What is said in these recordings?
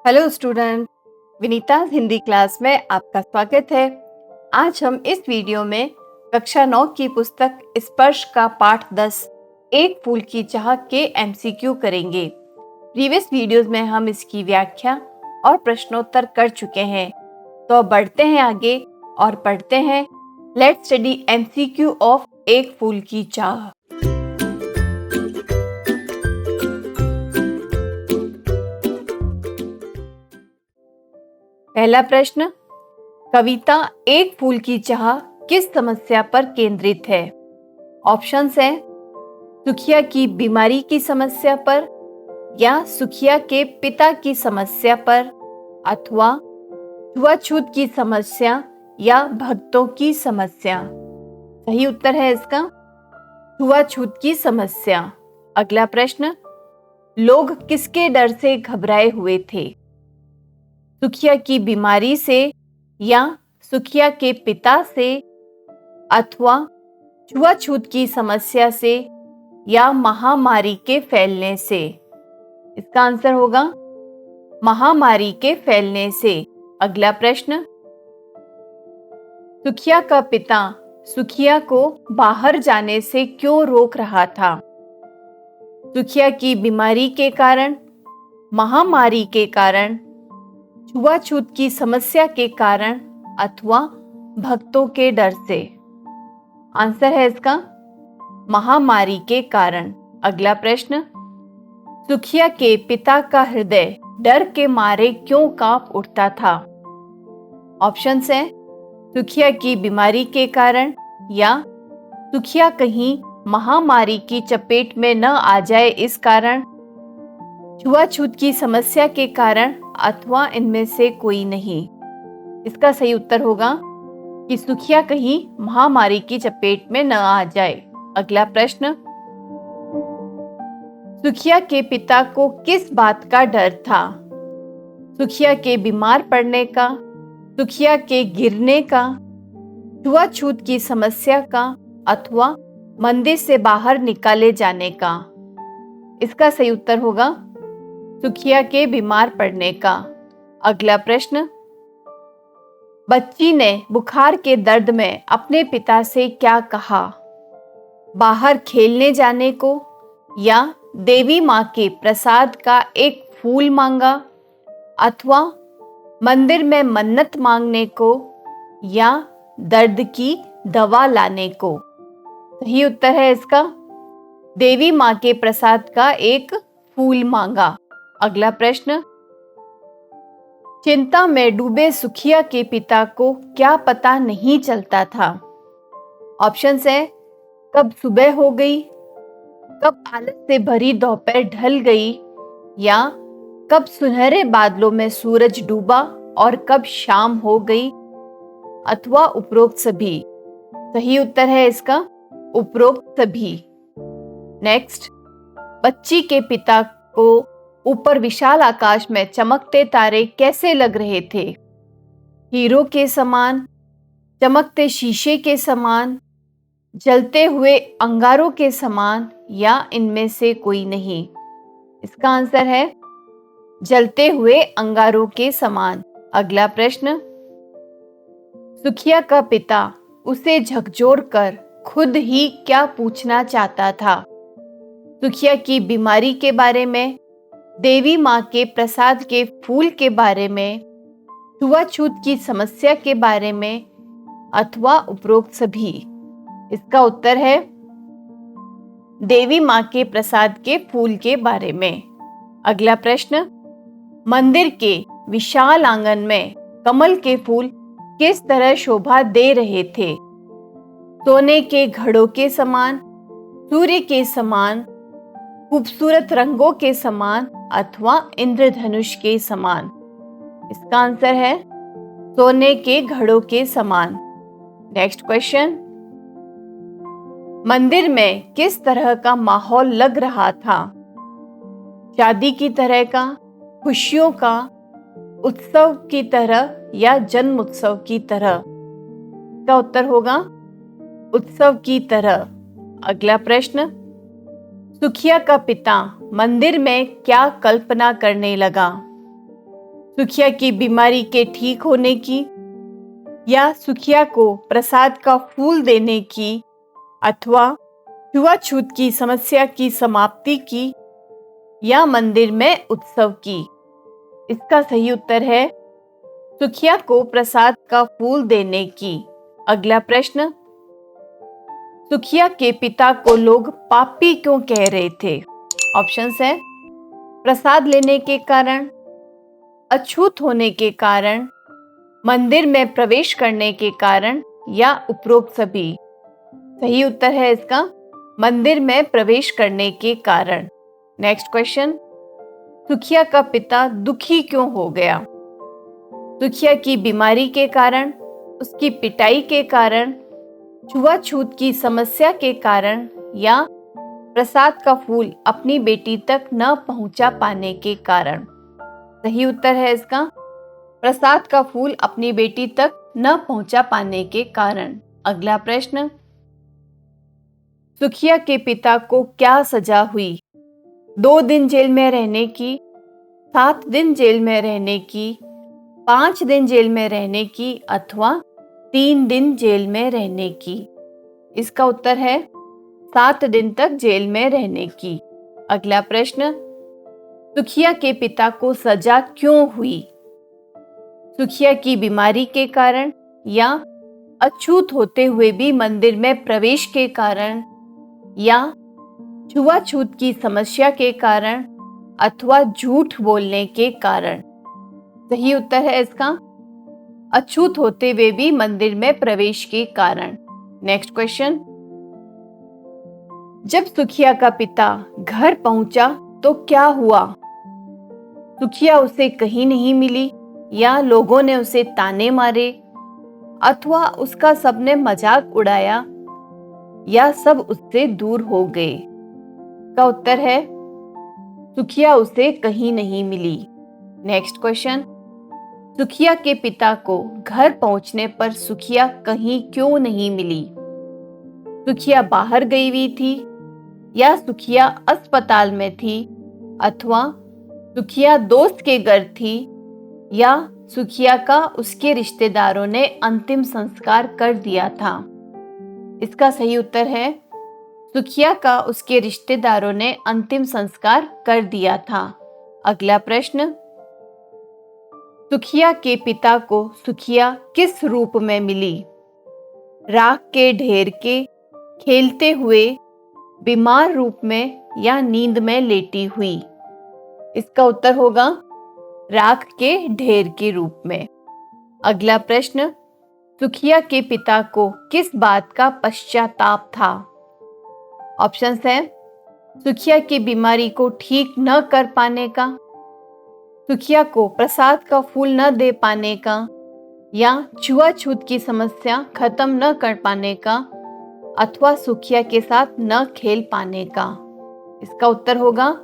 Hello student, Vinita Hindi class में आपका स्वागत है। आज हम इस वीडियो में कक्षा 9 की पुस्तक स्पर्श का पाठ 10 एक फूल की चाह के एमसीक्यू करेंगे। प्रीवियस वीडियोस में हम इसकी व्याख्या और प्रश्नोत्तर कर चुके हैं, तो अब बढ़ते हैं आगे और पढ़ते हैं। लेट्स स्टडी एमसीक्यू ऑफ एक फूल की चाह। पहला प्रश्न, कविता एक फूल की चाह किस समस्या पर केंद्रित है? ऑप्शंस हैं सुखिया की बीमारी की समस्या पर, या सुखिया के पिता की समस्या पर, अथवा छुआछूत की समस्या या भक्तों की समस्या। सही उत्तर है इसका छुआछूत की समस्या। अगला प्रश्न, लोग किसके डर से घबराए हुए थे? सुखिया की बीमारी से, या सुखिया के पिता से, अथवा छुआछूत की समस्या से, या महामारी के फैलने से। इसका आंसर होगा महामारी के फैलने से। अगला प्रश्न, सुखिया का पिता सुखिया को बाहर जाने से क्यों रोक रहा था? सुखिया की बीमारी के कारण, महामारी के कारण, छुआछूत की समस्या के कारण, अथवा भक्तों के डर से। आंसर है इसका महामारी के कारण। अगला प्रश्न, सुखिया के पिता का हृदय डर के मारे क्यों कांप उठता था? ऑप्शंस हैं सुखिया की बीमारी के कारण, या सुखिया कहीं महामारी की चपेट में न आ जाए इस कारण, छुआछूत की समस्या के कारण, अथवा इनमें से कोई नहीं। इसका सही उत्तर होगा कि सुखिया कहीं महामारी की चपेट में न आ जाए। अगला प्रश्न, सुखिया के पिता को किस बात का डर था? सुखिया के बीमार पड़ने का, सुखिया के गिरने का, छुआछूत की समस्या का, अथवा मंदिर से बाहर निकाले जाने का। इसका सही उत्तर होगा सुखिया के बीमार पड़ने का। अगला प्रश्न, बच्ची ने बुखार के दर्द में अपने पिता से क्या कहा? बाहर खेलने जाने को, या देवी माँ के प्रसाद का एक फूल मांगा, अथवा मंदिर में मन्नत मांगने को, या दर्द की दवा लाने को। सही उत्तर है इसका देवी माँ के प्रसाद का एक फूल मांगा। अगला प्रश्न, चिंता में डूबे सुखिया के पिता को क्या पता नहीं चलता था? ऑप्शंस है कब सुबह हो गई, कब आलस से भरी दोपहर ढल गई, या कब सुनहरे बादलों में सूरज डूबा और कब शाम हो गई, अथवा उपरोक्त सभी। सही उत्तर है इसका उपरोक्त सभी। नेक्स्ट, बच्ची के पिता को ऊपर विशाल आकाश में चमकते तारे कैसे लग रहे थे? हीरो के समान, चमकते शीशे के समान, जलते हुए अंगारों के समान, या इनमें से कोई नहीं। इसका आंसर है जलते हुए अंगारों के समान। अगला प्रश्न, सुखिया का पिता उसे झकझोर कर खुद ही क्या पूछना चाहता था? सुखिया की बीमारी के बारे में, देवी माँ के प्रसाद के फूल के बारे में, छुआछूत की समस्या के बारे में, अथवा उपरोक्त सभी। इसका उत्तर है देवी माँ के प्रसाद के फूल के बारे में। अगला प्रश्न, मंदिर के विशाल आंगन में कमल के फूल किस तरह शोभा दे रहे थे? सोने के घड़ों के समान, सूर्य के समान, खूबसूरत रंगों के समान, अथवा इंद्रधनुष के समान। इसका आंसर है सोने के घड़ों के समान। नेक्स्ट क्वेश्चन, मंदिर में किस तरह का माहौल लग रहा था? शादी की तरह का, खुशियों का, उत्सव की तरह, या जन्म उत्सव की तरह? इसका उत्तर होगा उत्सव की तरह। अगला प्रश्न, सुखिया का पिता मंदिर में क्या कल्पना करने लगा? सुखिया की बीमारी के ठीक होने की, या सुखिया को प्रसाद का फूल देने की, अथवा छुआछूत की समस्या की समाप्ति की, या मंदिर में उत्सव की? इसका सही उत्तर है सुखिया को प्रसाद का फूल देने की। अगला प्रश्न, सुखिया के पिता को लोग पापी क्यों कह रहे थे? ऑप्शंस है प्रसाद लेने के कारण, अछूत होने के कारण, मंदिर में प्रवेश करने के कारण, या उपरोक्त सभी। सही उत्तर है इसका मंदिर में प्रवेश करने के कारण। नेक्स्ट क्वेश्चन, सुखिया का पिता दुखी क्यों हो गया? सुखिया की बीमारी के कारण, उसकी पिटाई के कारण, छुआछूत की समस्या के कारण, या प्रसाद का फूल अपनी बेटी तक न पहुंचा पाने के कारण? सही उत्तर है इसका प्रसाद का फूल अपनी बेटी तक न पहुंचा पाने के कारण। अगला प्रश्न, सुखिया के पिता को क्या सजा हुई? 2 दिन जेल में रहने की, 7 दिन जेल में रहने की, 5 दिन जेल में रहने की, अथवा 3 दिन जेल में रहने की? इसका उत्तर है 7 दिन तक जेल में रहने की। अगला प्रश्न, सुखिया के पिता को सजा क्यों हुई? सुखिया की बीमारी के कारण, या अछूत होते हुए भी मंदिर में प्रवेश के कारण, या छुआछूत की समस्या के कारण, अथवा झूठ बोलने के कारण? सही उत्तर है इसका अछूत होते हुए भी मंदिर में प्रवेश के कारण। नेक्स्ट क्वेश्चन, जब सुखिया का पिता घर पहुंचा तो क्या हुआ? सुखिया उसे कहीं नहीं मिली, या लोगों ने उसे ताने मारे, अथवा उसका सबने मजाक उड़ाया, या सब उससे दूर हो गए? का उत्तर है सुखिया उसे कहीं नहीं मिली। नेक्स्ट क्वेश्चन, सुखिया के पिता को घर पहुंचने पर सुखिया कहीं क्यों नहीं मिली? सुखिया बाहर गई हुई थी, या सुखिया अस्पताल में थी, अथवा सुखिया दोस्त के घर थी, या सुखिया का उसके रिश्तेदारों ने अंतिम संस्कार कर दिया था? इसका सही उत्तर है सुखिया का उसके रिश्तेदारों ने अंतिम संस्कार कर दिया था। अगला प्रश्न, सुखिया के पिता को सुखिया किस रूप में मिली? राख के ढेर के, खेलते हुए, बीमार रूप में, या नींद में लेटी हुई? इसका उत्तर होगा राख के ढेर के रूप में। अगला प्रश्न, सुखिया के पिता को किस बात का पश्चाताप था? ऑप्शंस हैं सुखिया की बीमारी को ठीक न कर पाने का, सुखिया को प्रसाद का फूल न दे पाने का, या छुआछूत की समस्या खत्म न कर पाने का, अथवा सुखिया के साथ न खेल पाने का? इसका उत्तर होगा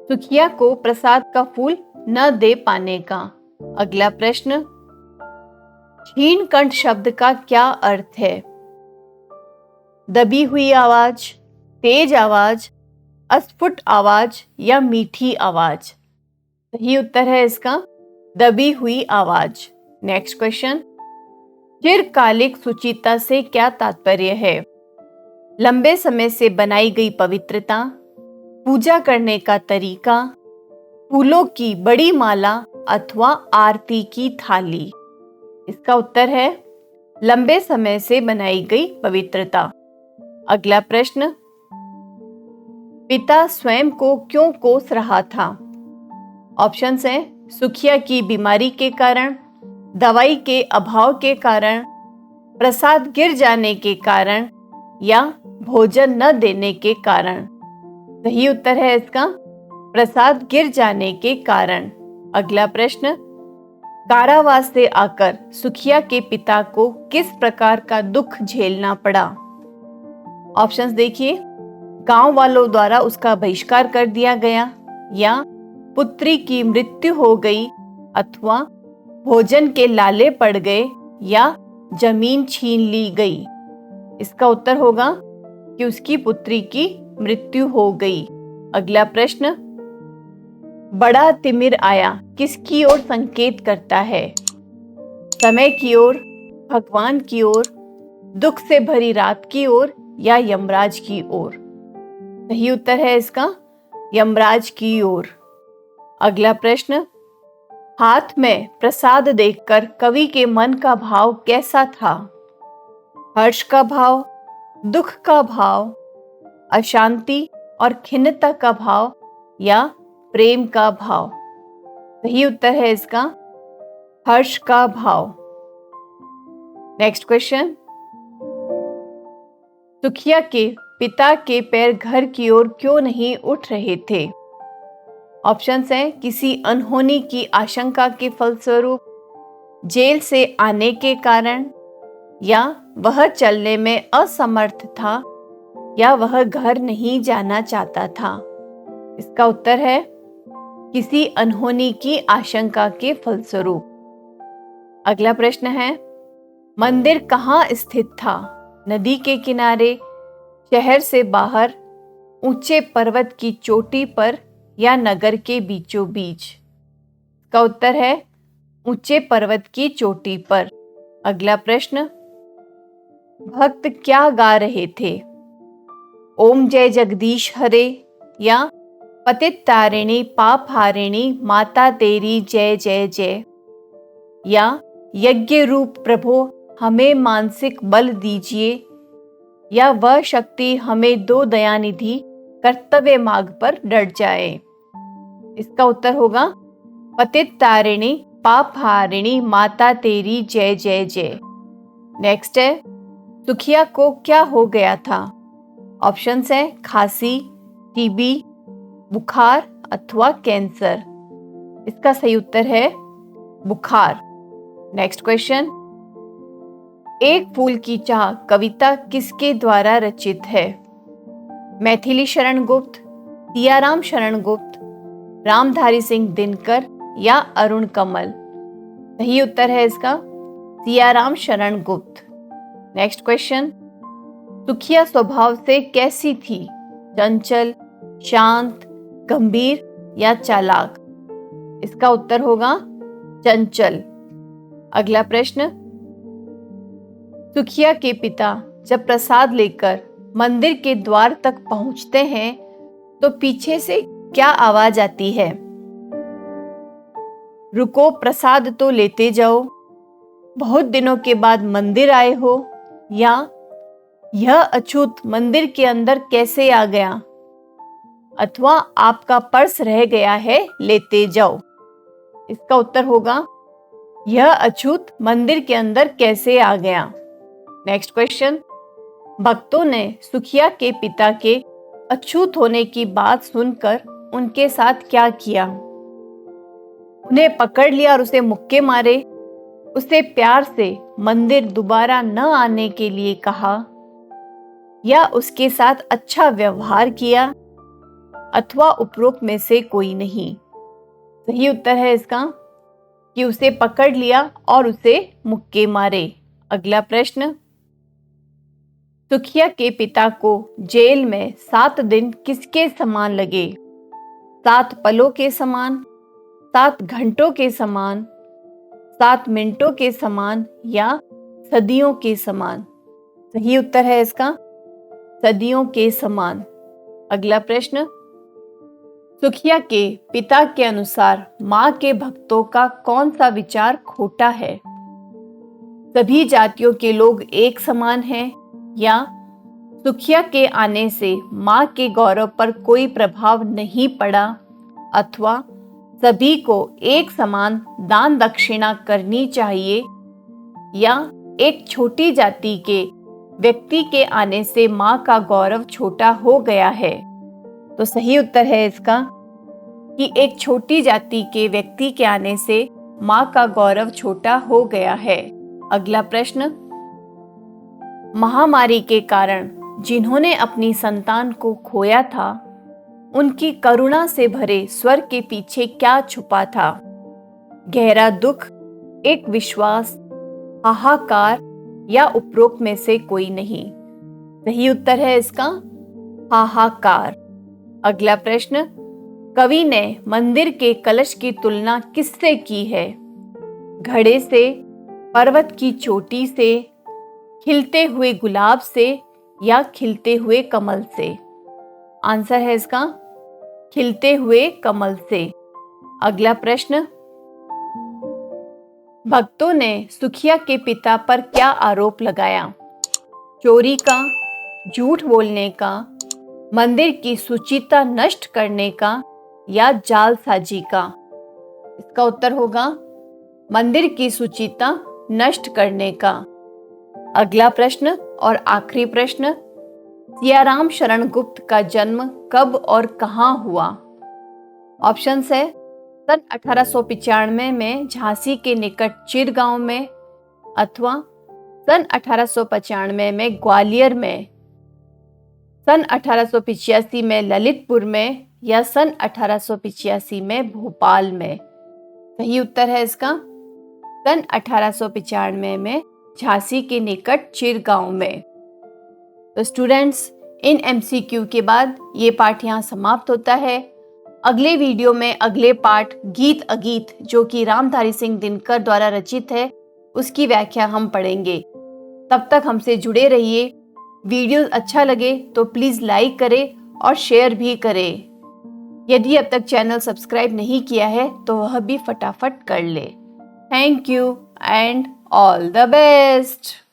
सुखिया को प्रसाद का फूल न दे पाने का। अगला प्रश्न, क्षीण कंठ शब्द का क्या अर्थ है? दबी हुई आवाज, तेज आवाज, अस्फुट आवाज, या मीठी आवाज? सही उत्तर है इसका दबी हुई आवाज। नेक्स्ट क्वेश्चन, चिरकालिक सुचिता से क्या तात्पर्य है? लंबे समय से बनाई गई पवित्रता, पूजा करने का तरीका, फूलों की बड़ी माला, अथवा आरती की थाली? इसका उत्तर है लंबे समय से बनाई गई पवित्रता। अगला प्रश्न, पिता स्वयं को क्यों कोस रहा था? ऑप्शंस हैं सुखिया की बीमारी के कारण, दवाई के अभाव के कारण, प्रसाद गिर जाने के कारण, या भोजन न देने के कारण? सही उत्तर है इसका प्रसाद गिर जाने के कारण। अगला प्रश्न, कारावास से आकर सुखिया के पिता को किस प्रकार का दुख झेलना पड़ा? ऑप्शंस देखिए, गांव वालों द्वारा उसका बहिष्कार कर दिया गया, या पुत्री की मृत्यु हो गई, अथवा भोजन के लाले पड़ गए, या जमीन छीन ली गई? इसका उत्तर होगा कि उसकी पुत्री की मृत्यु हो गई। अगला प्रश्न, बड़ा तिमिर आया किसकी ओर संकेत करता है? समय की ओर, भगवान की ओर, दुख से भरी रात की ओर या यमराज की ओर? सही उत्तर है इसका यमराज की ओर। अगला प्रश्न, हाथ में प्रसाद देखकर कवि के मन का भाव कैसा था? हर्ष का भाव, दुख का भाव, अशांति और खिन्नता का भाव या प्रेम का भाव? सही उत्तर है इसका हर्ष का भाव। नेक्स्ट क्वेश्चन, सुखिया के पिता के पैर घर की ओर क्यों नहीं उठ रहे थे? ऑप्शंस हैं किसी अनहोनी की आशंका के फलस्वरूप, जेल से आने के कारण, या वह चलने में असमर्थ था, या वह घर नहीं जाना चाहता था। इसका उत्तर है किसी अनहोनी की आशंका के फलस्वरूप। अगला प्रश्न है, मंदिर कहाँ स्थित था? नदी के किनारे, शहर से बाहर, ऊंचे पर्वत की चोटी पर या नगर के बीचों बीच? इसका उत्तर है ऊंचे पर्वत की चोटी पर। अगला प्रश्न, भक्त क्या गा रहे थे? ओम जय जगदीश हरे या पतित तारिणी पाप हारिणी माता तेरी जय जय जय, या यज्ञ रूप प्रभो हमें मानसिक बल दीजिए, या वह शक्ति हमें दो दयानिधि कर्तव्य मार्ग पर डट जाए? इसका उत्तर होगा पतित तारिणी पाप हारिणी माता तेरी जय जय जय। नेक्स्ट है, सुखिया को क्या हो गया था? ऑप्शंस है खांसी, टीबी, बुखार अथवा कैंसर। इसका सही उत्तर है बुखार। नेक्स्ट क्वेश्चन, एक फूल की चाह कविता किसके द्वारा रचित है? मैथिली शरण गुप्त, सियाराम शरण गुप्त, रामधारी सिंह दिनकर या अरुण कमल? सही उत्तर है इसका सियाराम शरण गुप्त। नेक्स्ट क्वेश्चन, सुखिया स्वभाव से कैसी थी? चंचल, शांत, गंभीर या चालाक? इसका उत्तर होगा चंचल। अगला प्रश्न, सुखिया के पिता जब प्रसाद लेकर मंदिर के द्वार तक पहुंचते हैं तो पीछे से क्या आवाज आती है? रुको, प्रसाद तो लेते जाओ, बहुत दिनों के बाद मंदिर आए हो, या यह अछूत मंदिर के अंदर कैसे आ गया, अथवा आपका पर्स रह गया है लेते जाओ? इसका उत्तर होगा यह अछूत मंदिर के अंदर कैसे आ गया। नेक्स्ट क्वेश्चन, भक्तों ने सुखिया के पिता के अछूत होने की बात सुनकर उनके साथ क्या किया? उन्हें पकड़ लिया और उसे मुक्के मारे, उसे प्यार से मंदिर दोबारा न आने के लिए कहा, या उसके साथ अच्छा व्यवहार किया, अथवा उपरोक्त में से कोई नहीं? सही उत्तर है इसका कि उसे पकड़ लिया और उसे मुक्के मारे। अगला प्रश्न, सुखिया के पिता को जेल में 7 दिन किसके समान लगे? 7 पलों के समान, 7 घंटों के समान, 7 मिनटों के समान या सदियों के समान? सही उत्तर है इसका सदियों के समान। अगला प्रश्न, सुखिया के पिता के अनुसार मां के भक्तों का कौन सा विचार खोटा है? सभी जातियों के लोग एक समान हैं, या सुखिया के आने से मां के गौरव पर कोई प्रभाव नहीं पड़ा, अथवा सभी को एक समान दान दक्षिणा करनी चाहिए, या एक छोटी जाति के व्यक्ति के आने से मां का गौरव छोटा हो गया है? तो सही उत्तर है इसका कि एक छोटी जाति के व्यक्ति के आने से मां का गौरव छोटा हो गया है। अगला प्रश्न, महामारी के कारण जिन्होंने अपनी संतान को खोया था, उनकी करुणा से भरे स्वर के पीछे क्या छुपा था? गहरा दुख, एक विश्वास, हाहाकार या उपरोक्त में से कोई नहीं? सही उत्तर है इसका हाहाकार। अगला प्रश्न, कवि ने मंदिर के कलश की तुलना किससे की है? घड़े से, पर्वत की चोटी से, खिलते हुए गुलाब से या खिलते हुए कमल से? आंसर है इसका खिलते हुए कमल से। अगला प्रश्न, भक्तों ने सुखिया के पिता पर क्या आरोप लगाया? चोरी का, झूठ बोलने का, मंदिर की शुचिता नष्ट करने का या जालसाजी का? इसका उत्तर होगा मंदिर की शुचिता नष्ट करने का। अगला प्रश्न और आखिरी प्रश्न, सियाराम शरण गुप्त का जन्म कब और कहां हुआ? ऑप्शंस है सन 1895 में झांसी के निकट चिरगांव में, अथवा सन 1895 में ग्वालियर में, सन 1885 में ललितपुर में या सन 1885 में भोपाल में? सही उत्तर है इसका सन 1895 में झांसी के निकट चिरगांव में। तो स्टूडेंट्स, इन MCQ के बाद ये पाठ यहाँ समाप्त होता है। अगले वीडियो में अगले पाठ गीत अगीत, जो कि रामधारी सिंह दिनकर द्वारा रचित है, उसकी व्याख्या हम पढ़ेंगे। तब तक हमसे जुड़े रहिए। वीडियो अच्छा लगे तो प्लीज़ लाइक करें और शेयर भी करें। यदि अब तक चैनल सब्सक्राइब नहीं किया है तो वह भी फटाफट कर ले। Thank you and all the best.